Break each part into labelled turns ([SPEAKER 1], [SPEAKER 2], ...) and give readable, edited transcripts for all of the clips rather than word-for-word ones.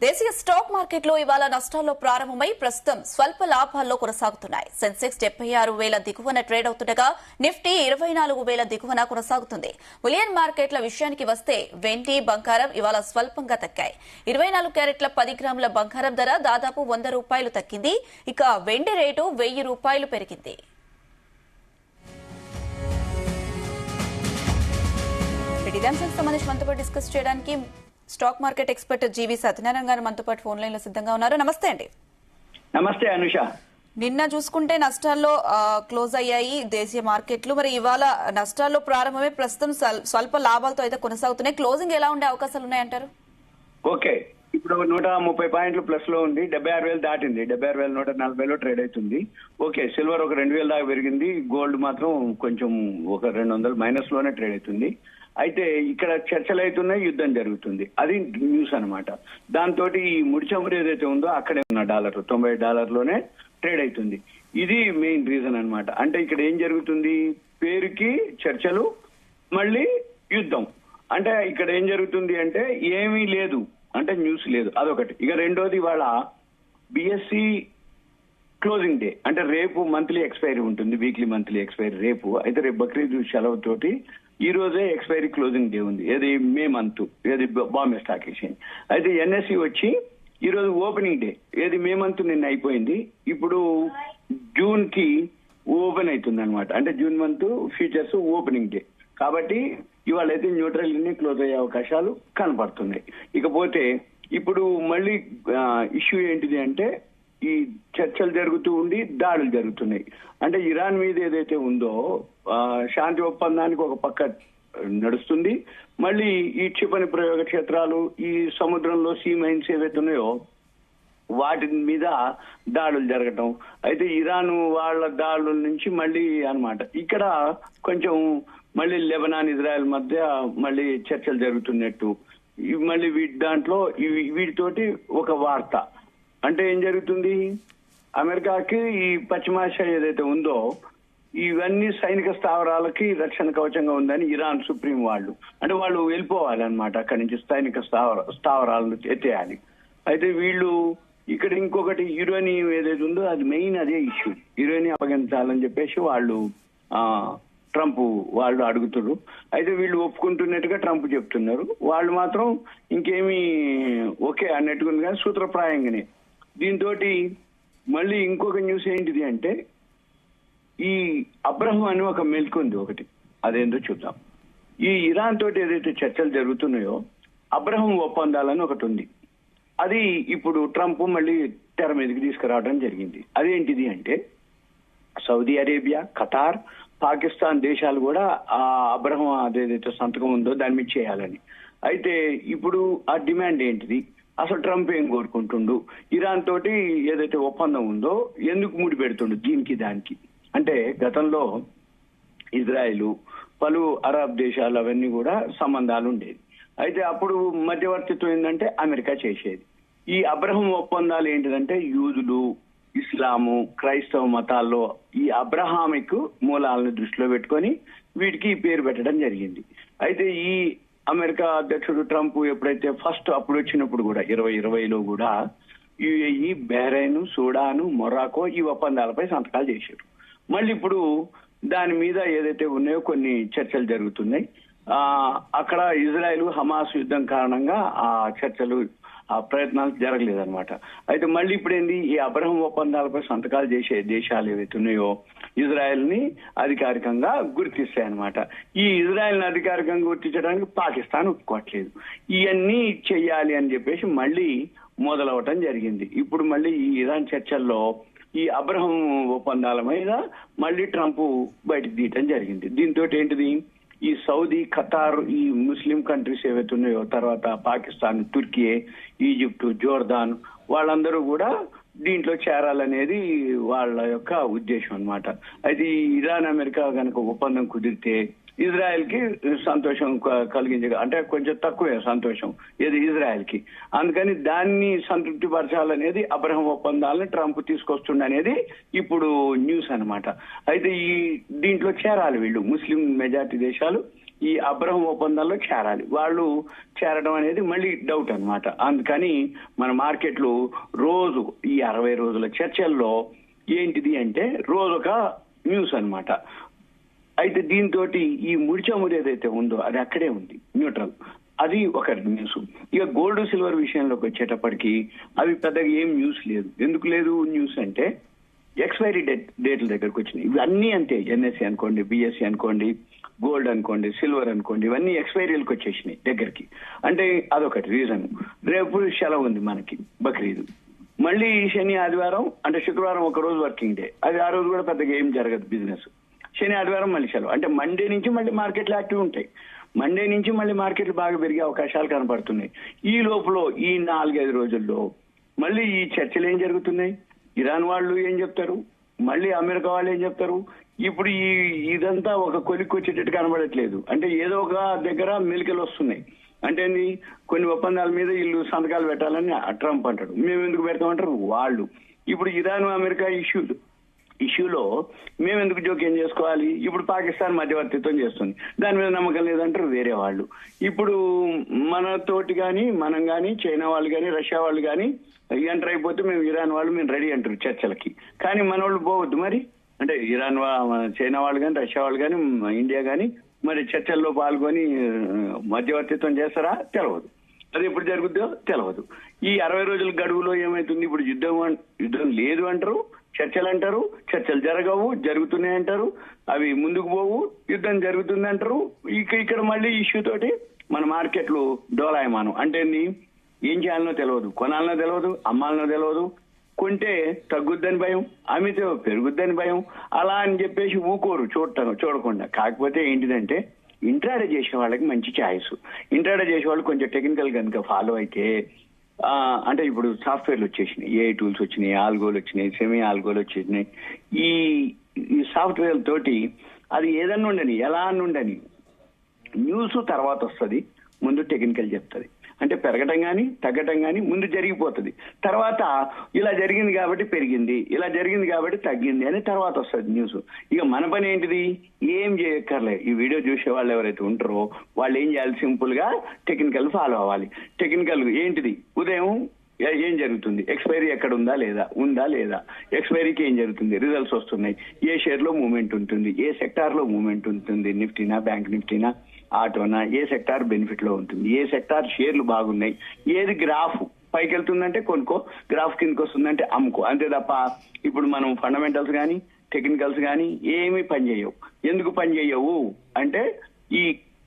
[SPEAKER 1] దేశీయ స్టాక్ మార్కెట్లో ఇవాళ నష్టాల్లో ప్రారంభమై ప్రస్తుతం స్వల్ప లాభాల్లో కొనసాగుతున్నాయి. సెన్సెక్స్ 76,000 దిగువన ట్రేడ్ అవుతుండగా నిఫ్టీ 24,000 దిగువన కొనసాగుతుంది. బులియన్ మార్కెట్ల విషయానికి వస్తే వెండి, బంగారం ఇవాళ స్వల్పంగా తగ్గాయి. 24 క్యారెట్ల 10 గ్రాముల బంగారం ధర దాదాపు ₹100 తగ్గింది. ఇక వెండి రేటు ₹1,000 పెరిగింది. ఇదే అంశానికి సంబంధించి మనతో పాటు డిస్కస్ చేయడానికి స్టాక్ మార్కెట్ ఎక్స్పర్ట్ జీవి సత్యనారాయణ గారు మనతో పాటు ఫోన్ లైన్ లో సిద్ధంగా ఉన్నారు. నమస్తే అండి.
[SPEAKER 2] నమస్తే అనుష.
[SPEAKER 1] నిన్న చూసుకుంటే నష్టాల్లో క్లోజ్ అయ్యాయి దేశీయ మార్కెట్లు. మరి ఇవాళ నష్టాల్లో ప్రారంభమే ప్రస్తుతం స్వల్ప లాభాలతో అయితే కొనసాగుతున్నాయి. క్లోజింగ్ ఎలా ఉండే అవకాశాలు ఉన్నాయంటారు?
[SPEAKER 2] ఓకే, ఇప్పుడు 130 పాయింట్లు ప్లస్ లో ఉంది. 76,000 దాటింది. 76,140లో ట్రేడ్ అవుతుంది. ఓకే, సిల్వర్ ఒక 2,000 దాకా పెరిగింది. గోల్డ్ మాత్రం కొంచెం ఒక 200 మైనస్ లోనే ట్రేడ్ అవుతుంది. అయితే ఇక్కడ చర్చలు అవుతున్నాయి, యుద్ధం జరుగుతుంది. అది న్యూస్ అనమాట. దాంతో ఈ ముడి చమురు ఏదైతే ఉందో అక్కడే ఉన్న $90 ట్రేడ్ అవుతుంది. ఇది మెయిన్ రీజన్ అనమాట. అంటే ఇక్కడ ఏం జరుగుతుంది, పేరుకి చర్చలు, మళ్ళీ యుద్ధం. అంటే ఇక్కడ ఏం జరుగుతుంది అంటే ఏమీ లేదు, అంటే న్యూస్ లేదు, అదొకటి. ఇక రెండోది ఇవాళ బిఎస్సి క్లోజింగ్ డే, అంటే రేపు మంత్లీ ఎక్స్పైరీ ఉంటుంది, వీక్లీ మంత్లీ ఎక్స్పైరీ రేపు. అయితే రేపు బక్రీద్ సెలవుతోటి ఈ రోజే ఎక్స్పైరీ క్లోజింగ్ డే ఉంది. ఏది మే మంత్, ఏది బాంబే స్టాక్ ఎక్స్చేంజ్. అయితే ఎన్ఎస్సి వచ్చి ఈ రోజు ఓపెనింగ్ డే, ఏది మే మంత్ నిన్న అయిపోయింది. ఇప్పుడు జూన్ కి ఓపెన్ అవుతుంది అనమాట. అంటే June month futures opening day కాబట్టి ఇవాళ అయితే న్యూట్రల్ క్లోజ్ అయ్యే అవకాశాలు కనపడుతున్నాయి. ఇకపోతే ఇప్పుడు మళ్ళీ ఇష్యూ ఏంటిది అంటే ఈ చర్చలు జరుగుతూ ఉండి దాడులు జరుగుతున్నాయి. అంటే ఇరాన్ మీద ఏదైతే ఉందో శాంతి ఒప్పందానికి ఒక పక్క నడుస్తుంది. మళ్ళీ ఈ క్షిపణి ప్రయోగ క్షేత్రాలు, ఈ సముద్రంలో సీ మైన్స్ ఏవైతే ఉన్నాయో వాటి మీద దాడులు జరగటం. అయితే ఇరాన్ వాళ్ళ దాడుల నుంచి మళ్ళీ అన్నమాట ఇక్కడ కొంచెం మళ్ళీ లెబనాన్, ఇజ్రాయెల్ మధ్య మళ్ళీ చర్చలు జరుగుతున్నట్టు. మళ్ళీ దాంట్లో వీటితోటి ఒక వార్త. అంటే ఏం జరుగుతుంది, అమెరికాకి ఈ పశ్చిమాసియా ఏదైతే ఉందో ఇవన్నీ సైనిక స్థావరాలకి రక్షణ కవచంగా ఉందని ఇరాన్ సుప్రీం వాళ్ళు, అంటే వాళ్ళు వెళ్ళిపోవాలి అనమాట అక్కడి నుంచి, సైనిక స్థావరాలను ఎత్తేయాలి. అయితే వీళ్ళు ఇక్కడ ఇంకొకటి యురేనియం ఏదైతే ఉందో అది మెయిన్, అదే ఇష్యూ. యురేనియం అప్పగించాలని చెప్పేసి వాళ్ళు ట్రంప్ వాళ్ళు అడుగుతున్నారు. అయితే వీళ్ళు ఒప్పుకుంటున్నట్టుగా ట్రంప్ చెప్తున్నారు. వాళ్ళు మాత్రం ఇంకేమీ ఓకే అన్నట్టుగా ఉంది, కానీ సూత్రప్రాయంగానే. దీంతో మళ్ళీ ఇంకొక న్యూస్ ఏంటిది అంటే ఈ అబ్రహం అని ఒక మెల్కుంది ఒకటి, అదేంటో చూద్దాం. ఈ ఇరాన్ తోటి ఏదైతే చర్చలు జరుగుతున్నాయో అబ్రహం ఒప్పందాలని ఒకటి ఉంది. అది ఇప్పుడు ట్రంప్ మళ్ళీ తెర మీదకి తీసుకురావడం జరిగింది. అదేంటిది అంటే సౌదీ అరేబియా, ఖతార్, పాకిస్తాన్ దేశాలు కూడా ఆ అబ్రహం అదేదైతే సంతకం ఉందో దాని మీద చేయాలని. అయితే ఇప్పుడు ఆ డిమాండ్ ఏంటిది, అసలు ట్రంప్ ఏం కోరుకుంటుండు, ఇరాన్ తోటి ఏదైతే ఒప్పందం ఉందో ఎందుకు ముడి పెడుతుండు దీనికి దానికి. అంటే గతంలో ఇజ్రాయెల్, పలు అరబ్ దేశాలు అవన్నీ కూడా సంబంధాలు ఉండేది. అయితే అప్పుడు మధ్యవర్తిత్వం ఏంటంటే అమెరికా చేసేది. ఈ అబ్రహం ఒప్పందాలు ఏంటిదంటే యూదులు, ఇస్లాము, క్రైస్తవ మతాల్లో ఈ అబ్రహామిక్ మూలాలను దృష్టిలో పెట్టుకొని వీటికి ఈ పేరు పెట్టడం జరిగింది. అయితే ఈ అమెరికా అధ్యక్షుడు ట్రంప్ ఎప్పుడైతే ఫస్ట్ అప్పుడు వచ్చినప్పుడు కూడా 2020లో కూడా యుఏఈ, బహ్రెయిన్, సూడాను, మొరాకో ఈ ఒప్పందాలపై సంతకాలు చేశారు. మళ్ళీ ఇప్పుడు దాని మీద ఏదైతే ఉన్నాయో కొన్ని చర్చలు జరుగుతున్నాయి. అక్కడ ఇజ్రాయెల్ హమాస్ యుద్ధం కారణంగా ఆ చర్చలు, ఆ ప్రయత్నాలు జరగలేదన్నమాట. అయితే మళ్ళీ ఇప్పుడు ఏంది, ఈ అబ్రహం ఒప్పందాలపై సంతకాలు చేసే దేశాలు ఏవైతే ఉన్నాయో ఇజ్రాయెల్ ని అధికారికంగా గుర్తిస్తాయన్నమాట. ఈ ఇజ్రాయెల్ ని అధికారికంగా గుర్తించడానికి పాకిస్తాన్ ఒప్పుకోవట్లేదు. ఇవన్నీ చెయ్యాలి అని చెప్పేసి మళ్ళీ మొదలవటం జరిగింది. ఇప్పుడు మళ్ళీ ఈ ఇరాన్ చర్చల్లో ఈ అబ్రహం ఒప్పందాల మీద మళ్ళీ ట్రంప్ బయటకు తీయటం జరిగింది. దీంతో ఏంటిది, ఈ సౌదీ, ఖతార్, ఈ ముస్లిం కంట్రీస్ ఏవైతే ఉన్నాయో, తర్వాత పాకిస్తాన్, తుర్కీ, ఈజిప్టు, జోర్దాన్ వాళ్ళందరూ కూడా దీంట్లో చేరాలనేది వాళ్ళ యొక్క ఉద్దేశం అన్నమాట. అయితే ఈ ఇరాన్ అమెరికా కనుక ఒప్పందం కుదిరితే ఇజ్రాయెల్ కి సంతోషం కలిగించే, అంటే కొంచెం తక్కువే సంతోషం ఏది ఇజ్రాయెల్ కి. అందుకని దాన్ని సంతృప్తి పరచాలనేది అబ్రహం ఒప్పందాలను ట్రంప్ తీసుకొస్తుండనేది ఇప్పుడు న్యూస్ అనమాట. అయితే ఈ దీంట్లో చేరాలి వీళ్ళు, ముస్లిం మెజార్టీ దేశాలు ఈ అబ్రహం ఒప్పందంలో చేరాలి. వాళ్ళు చేరడం అనేది మళ్ళీ డౌట్ అన్నమాట. అందుకని మన మార్కెట్లు రోజు ఈ 60 రోజుల చర్చల్లో ఏంటిది అంటే రోజొక న్యూస్ అన్నమాట. అయితే దీంతో ఈ ముడిచమురు ఏదైతే ఉందో అది అక్కడే ఉంది, న్యూట్రల్. అది ఒక న్యూస్. ఇక గోల్డ్ సిల్వర్ విషయంలోకి వచ్చేటప్పటికి అవి పెద్దగా ఏం న్యూస్ లేదు. ఎందుకు లేదు న్యూస్ అంటే ఎక్స్పైరీ డేట్ల దగ్గరకు వచ్చినాయి. ఇవన్నీ అంతే, ఎన్ఎస్సి అనుకోండి, బిఎస్సి అనుకోండి, గోల్డ్ అనుకోండి, సిల్వర్ అనుకోండి, ఇవన్నీ ఎక్స్పైరీలకు వచ్చేసినాయి దగ్గరికి. అంటే అదొకటి రీజన్. రేపు సెలవు ఉంది మనకి, బక్రీద్. మళ్ళీ శని ఆదివారం అంటే శుక్రవారం ఒక రోజు వర్కింగ్ డే, అది ఆ రోజు కూడా పెద్దగా ఏం జరగదు బిజినెస్. శని ఆదివారం మళ్ళీ సెలవు. అంటే మండే నుంచి మళ్ళీ మార్కెట్లు యాక్టివ్ ఉంటాయి. మండే నుంచి మళ్ళీ మార్కెట్లు బాగా పెరిగే అవకాశాలు కనపడుతున్నాయి. ఈ లోపల ఈ 4-5 రోజుల్లో మళ్ళీ ఈ చర్చలు ఏం జరుగుతున్నాయి, ఇరాన్ వాళ్ళు ఏం చెప్తారు, మళ్ళీ అమెరికా వాళ్ళు ఏం చెప్తారు. ఇప్పుడు ఇదంతా ఒక కొలిక్కి వచ్చేటట్టు కనబడట్లేదు. అంటే ఏదో ఒక దగ్గర మెలికలు వస్తున్నాయి. అంటే కొన్ని ఒప్పందాల మీద వీళ్ళు సంతకాలు పెట్టాలని ట్రంప్ అంటాడు, మేము ఎందుకు పెడతామంటారు వాళ్ళు. ఇప్పుడు ఇరాన్ అమెరికా ఇష్యూలో మేము ఎందుకు జోక్యం చేసుకోవాలి, ఇప్పుడు పాకిస్తాన్ మధ్యవర్తిత్వం చేస్తుంది, దాని మీద నమ్మకం లేదంటారు వేరే వాళ్ళు. ఇప్పుడు మనతోటి కానీ మనం కానీ చైనా వాళ్ళు కానీ రష్యా వాళ్ళు కానీ ఎంటర్ అయిపోతే మేము ఇరాన్ వాళ్ళు మేము రెడీ అంటారు చర్చలకి. కానీ మన వాళ్ళు పోవద్దు మరి. అంటే ఇరాన్ చైనా వాళ్ళు కానీ రష్యా వాళ్ళు కానీ ఇండియా కానీ మరి చర్చల్లో పాల్గొని మధ్యవర్తిత్వం చేస్తారా తెలియదు. అది ఎప్పుడు జరుగుద్దో తెలియదు. ఈ 60 రోజుల గడువులో ఏమైతుంది, ఇప్పుడు యుద్ధం లేదు అంటారు, చర్చలు అంటారు, చర్చలు జరగవు, జరుగుతున్నాయి అంటారు, అవి ముందుకు పోవు, యుద్ధం జరుగుతుంది అంటారు. ఇక్కడ మళ్ళీ ఇష్యూ తోటి మన మార్కెట్లు డోలాయమానం. అంటే ఏం చేయాలనో తెలియదు, కొనాలనో తెలియదు, అమ్మాలనో తెలియదు. కొంటే తగ్గుద్దని భయం, అమ్మితే పెరుగుద్దని భయం. అలా అని చెప్పేసి ఊకోరు చూడకుండా. కాకపోతే ఏంటిదంటే ఇంట్రాడే చేసే వాళ్ళకి మంచి ఛాయిస్. ఇంట్రాడే చేసే వాళ్ళు కొంచెం టెక్నికల్ కనుక ఫాలో అయితే, అంటే ఇప్పుడు సాఫ్ట్వేర్లు వచ్చేసినాయి, ఏఐ టూల్స్ వచ్చినాయి, ఆల్గోలు వచ్చినాయి, సెమీ ఆల్గోలు వచ్చేసినాయి. ఈ సాఫ్ట్వేర్ తోటి అది ఏదన్నా ఉండని, ఎలా ఉండని న్యూస్ తర్వాత వస్తుంది, ముందు టెక్నికల్ చెప్తుంది. అంటే పెరగటం కానీ తగ్గటం కానీ ముందు జరిగిపోతుంది. తర్వాత ఇలా జరిగింది కాబట్టి పెరిగింది, ఇలా జరిగింది కాబట్టి తగ్గింది అని తర్వాత వస్తుంది న్యూస్. ఇక మన పని ఏంటిది, ఏం చేయక్కర్లే. ఈ వీడియో చూసే వాళ్ళు ఎవరైతే ఉంటారో వాళ్ళు ఏం చేయాలి, సింపుల్ గా టెక్నికల్ ఫాలో అవ్వాలి. టెక్నికల్ ఏంటిది, ఉదయం ఏం జరుగుతుంది, ఎక్స్పైరీ ఎక్కడ ఉందా లేదా, ఎక్స్పైరీకి ఏం జరుగుతుంది, రిజల్ట్స్ వస్తున్నాయి, ఏ షేర్ లో మూవ్మెంట్ ఉంటుంది, ఏ సెక్టార్ లో మూవ్మెంట్ ఉంటుంది, నిఫ్టీనా బ్యాంక్ నిఫ్టీనా ఆటోనా, ఏ సెక్టార్ బెనిఫిట్ లో ఉంటుంది, ఏ సెక్టార్ షేర్లు బాగున్నాయి, ఏది గ్రాఫ్ పైకి వెళ్తుందంటే కొనుక్కో, గ్రాఫ్ కిందకి వస్తుందంటే అమ్ముకో. అంతే తప్ప ఇప్పుడు మనం ఫండమెంటల్స్ కానీ టెక్నికల్స్ కానీ ఏమీ పనిచేయవు. ఎందుకు పనిచేయవు అంటే ఈ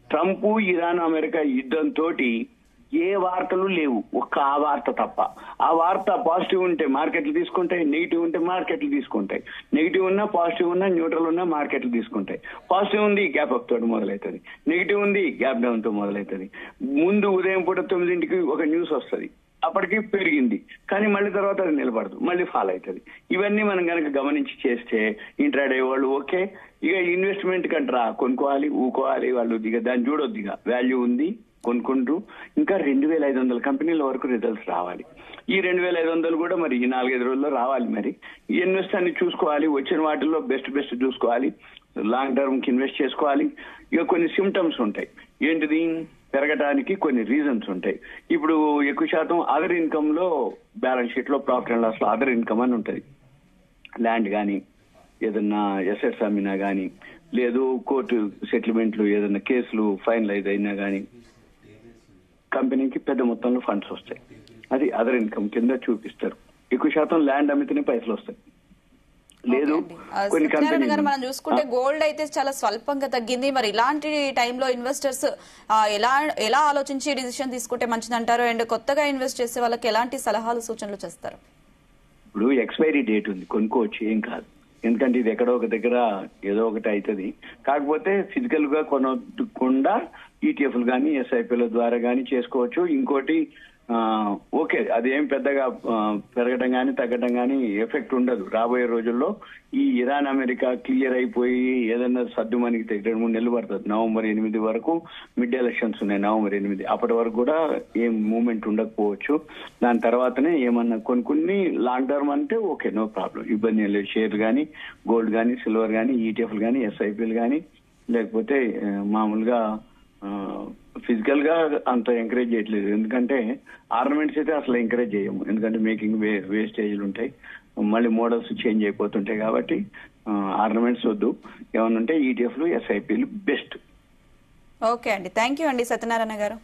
[SPEAKER 2] ట్రంప్ ఇరాన్ అమెరికా యుద్ధంతో ఏ వార్తలు లేవు, ఒక్క ఆ వార్త తప్ప. ఆ వార్త పాజిటివ్ ఉంటే మార్కెట్లు తీసుకుంటాయి, నెగిటివ్ ఉంటే మార్కెట్లు తీసుకుంటాయి. నెగిటివ్ ఉన్నా పాజిటివ్ ఉన్నా న్యూట్రల్ ఉన్నా మార్కెట్లు తీసుకుంటాయి. పాజిటివ్ ఉంది గ్యాప్ అప్ తోటి మొదలవుతుంది, నెగిటివ్ ఉంది గ్యాప్ డౌన్ తో మొదలవుతుంది. ముందు ఉదయం పూట 9ంటికి ఒక న్యూస్ వస్తుంది, అప్పటికి పెరిగింది, కానీ మళ్ళీ తర్వాత అది నిలబడదు, మళ్ళీ ఫాల్ అవుతుంది. ఇవన్నీ మనం కనుక గమనించి చేస్తే ఇంట్రాడే వాళ్ళు ఓకే. ఇక ఇన్వెస్ట్మెంట్ కంటరా కొనుక్కోవాలి, ఊకోవాలి, వాళ్ళు ఇక దాన్ని చూడొద్దు, ఇక వాల్యూ ఉంది కొనుక్కుంటూ. ఇంకా 2500 కంపెనీల వరకు రిజల్ట్స్ రావాలి. ఈ 2500 కూడా మరి ఈ 4-5 రోజుల్లో రావాలి. మరి ఇన్వెస్ట్ అన్ని చూసుకోవాలి, వచ్చిన వాటిల్లో బెస్ట్ చూసుకోవాలి, లాంగ్ టర్మ్ కి ఇన్వెస్ట్ చేసుకోవాలి. ఇక కొన్ని సిమ్టమ్స్ ఉంటాయి, ఏంటిది పెరగడానికి కొన్ని రీజన్స్ ఉంటాయి. ఇప్పుడు ఎక్కువ శాతం అదర్ ఇన్కమ్ లో బ్యాలెన్స్ షీట్ లో ప్రాఫిట్ అండ్ లాస్ లో అదర్ ఇన్కమ్ అని ఉంటది. ల్యాండ్ కానీ ఏదన్నా ఎసెట్స్ అమ్మినా కానీ, లేదు కోర్టు సెటిల్మెంట్లు ఏదన్నా కేసులు ఫైనలైజ్ అయినా కానీ కంపెనీకి పెద్ద మొత్తంలో ఫండ్స్ వస్తాయి. అది అదర్ ఇన్కమ్ కింద చూపిస్తారు. ఎక్కువ శాతం ల్యాండ్ అమ్మితేనే పైసలు వస్తాయి. లేదు కొన్ని
[SPEAKER 1] కంపెనీలు మనం చూసుకుంటే గోల్డ్ అయితే చాలా స్వల్పంగా తగ్గింది. మరి ఇలాంటి టైంలో ఇన్వెస్టర్స్ ఎలా ఆలోచించి డిసిషన్ తీసుకుంటే మంచిదంటారు? అండ్ కొత్తగా ఇన్వెస్ట్ చేసే వాళ్ళకి ఎలాంటి సలహాలు సూచనలు చేస్తారు?
[SPEAKER 2] ఇప్పుడు ఎక్స్పైరీ డేట్ ఉంది, కొనుక్కోవచ్చు, ఏం కాదు. ఎందుకంటే ఇది ఎక్కడో ఒక దగ్గర ఏదో ఒకటి అవుతుంది. కాకపోతే ఫిజికల్ గా కొనకుండా ఈటీఎఫ్లు కానీ ఎస్ఐపిల ద్వారా కానీ చేసుకోవచ్చు. ఇంకోటి ఓకే, అదేం పెద్దగా పెరగడం కానీ తగ్గడం కానీ ఎఫెక్ట్ ఉండదు. రాబోయే రోజుల్లో ఈ ఇరాన్ అమెరికా క్లియర్ అయిపోయి ఏదన్నా సర్దు మనకి 2-3 నెలలు పడుతుంది. నవంబర్ 8 వరకు మిడ్ ఎలక్షన్స్ ఉన్నాయి, నవంబర్ 8. అప్పటి వరకు కూడా ఏం మూవ్మెంట్ ఉండకపోవచ్చు. దాని తర్వాతనే ఏమన్నా కొనుక్కుని లాంగ్ టర్మ్ అంటే ఓకే, నో ప్రాబ్లం, ఇబ్బంది లేదు. షేర్లు కానీ గోల్డ్ కానీ సిల్వర్ కానీ ఈటీఎఫ్లు కానీ ఎస్ఐపిలు కానీ లేకపోతే మామూలుగా ఫిజికల్ గా అంత ఎంకరేజ్ చేయట్లేదు. ఎందుకంటే ఆర్నమెంట్స్ అయితే అసలు ఎంకరేజ్ చేయము, ఎందుకంటే మేకింగ్ వేస్టేజ్లు ఉంటాయి, మళ్ళీ మోడల్స్ చేంజ్ అయిపోతుంటాయి. కాబట్టి ఆర్నమెంట్స్ వద్దు, ఏమన్నా ఉంటే ఈటీఎఫ్లు ఎస్ఐపిలు బెస్ట్.
[SPEAKER 1] ఓకే అండి, థ్యాంక్ యూ అండి సత్యనారాయణ గారు.